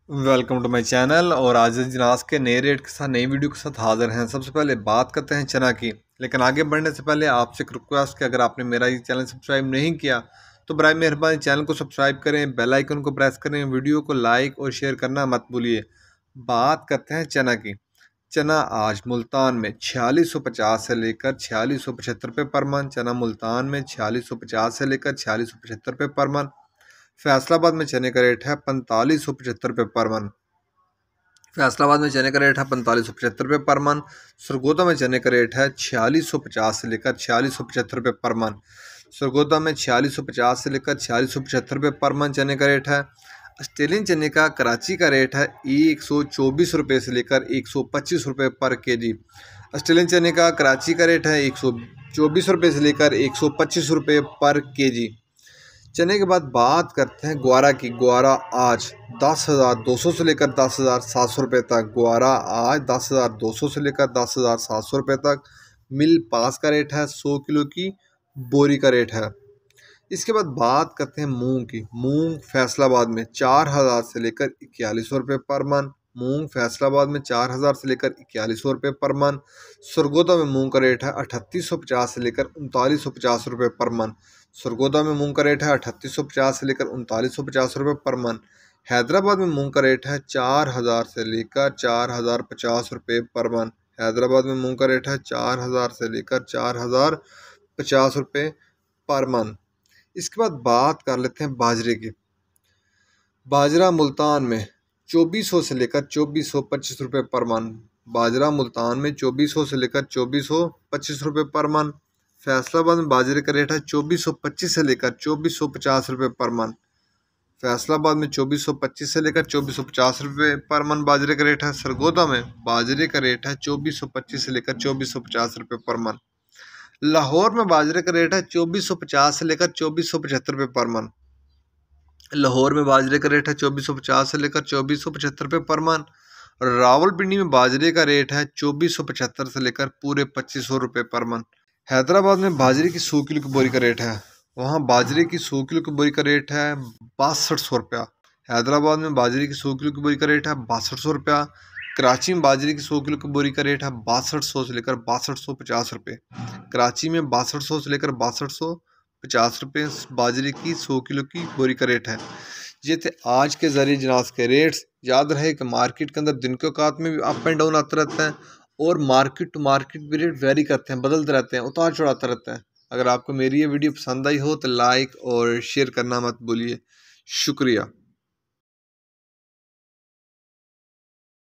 Welcome to my channel. और आज जिनास के नए रेट के साथ नई वीडियो के साथ हाजिर हैं। सबसे पहले बात करते हैं चना की, लेकिन आगे बढ़ने से पहले आपसे एक रिक्वेस्ट कि अगर आपने मेरा ये चैनल सब्सक्राइब नहीं किया तो बराए मेहरबानी चैनल को सब्सक्राइब करें, बेल आइकन को प्रेस करें, वीडियो को लाइक और शेयर करना मत भूलिए। बात करते हैं चना की। चना आज मुल्तान में 4650 से लेकर 4675 रुपये पर मन। चना मुल्तान में 4650 से लेकर 4675 रुपये पर मन। फैसलाबाद में चने का रेट है 4575 रुपये पर मन। फैसलाबाद में चने का रेट है 4575 रुपये पर मन। सरगोदा में चने का रेट है 4650 से लेकर 4675 रुपये पर मन। सरगोदा में 4650 से लेकर 4675 रुपये पर मन चने का रेट है। ऑस्ट्रेलियन चने का कराची का रेट है 124 रुपये से लेकर 125 रुपये पर केजी। ऑस्ट्रेलियन चने का कराची का रेट है 124 रुपये से लेकर 125 रुपये पर केजी। चने के बाद बात करते हैं ग्वारा की। ग्वारा आज 10,200 से लेकर 10,700 रुपये तक। ग्वारा आज 10,200 से लेकर 10,700 रुपये तक मिल पास का रेट है। 100 किलो की बोरी का रेट है। इसके बाद बात करते हैं मूंग की। मूंग फैसलाबाद में 4,000 से लेकर 4100 रुपये पर मन। मूंग फैसलाबाद में 4,000 से लेकर 4100 रुपये पर मन। सरगोदा में मूंग का रेट है 3850 से लेकर 3950 रुपये पर मन। सरगोदा में मूंग का रेट है 3850 से लेकर 3950 रुपये पर मन। हैदराबाद में मूंग का रेट है 4,000 से लेकर 4,050 रुपये पर मन। हैदराबाद में मूंग का रेट है 4,000 से लेकर 4,050 रुपये पर मन। इसके बाद बात कर लेते हैं बाजरे की। बाजरा मुल्तान में 2400 से लेकर 2425 रुपये पर मन। बाजरा मुल्तान में 2400 से लेकर 2425 रुपये पर मन। फैसलाबाद में बाजरे का रेट है 2425 से लेकर 2450 रुपये पर मन। फैसलाबाद में 2425 से लेकर 2450 रुपये पर मन बाजरे का रेट है। सरगोदा में बाजरे का रेट है 2425 से लेकर 2450 रुपये पर मन। लाहौर में बाजरे का रेट है 2450 से लेकर 2475 रुपये पर मन। लाहौर में बाजरे का रेट है 2450 से लेकर 2475 रुपये पर मन। रावलपिंडी में बाजरे का रेट है 2475 से लेकर पूरे 2500 रुपये पर मन। हैदराबाद में बाजरे की 100 किलो की बोरी का रेट है। वहाँ बाजरे की 100 किलो की बोरी का रेट है 6200 रुपया। हैदराबाद में बाजरे की 100 किलो की बोरी का रेट है 6200 रुपया। कराची में बाजरे की 100 किलो की बोरी का रेट है 6200 से लेकर 6250 रुपये। कराची में 6200 से लेकर 6250 रुपये बाजरे की 100 किलो की बोरी का रेट है। ये थे आज के ज़रिए जनास के रेट्स। याद रहे कि मार्केट के अंदर दिन के औकात में भी अप एंड डाउन आते रहते हैं और मार्केट टू मार्केट भी रेट वेरी करते हैं, बदलते रहते हैं, उतार चढ़ाते रहते हैं। अगर आपको मेरी ये वीडियो पसंद आई हो तो लाइक और शेयर करना मत भूलिए। शुक्रिया।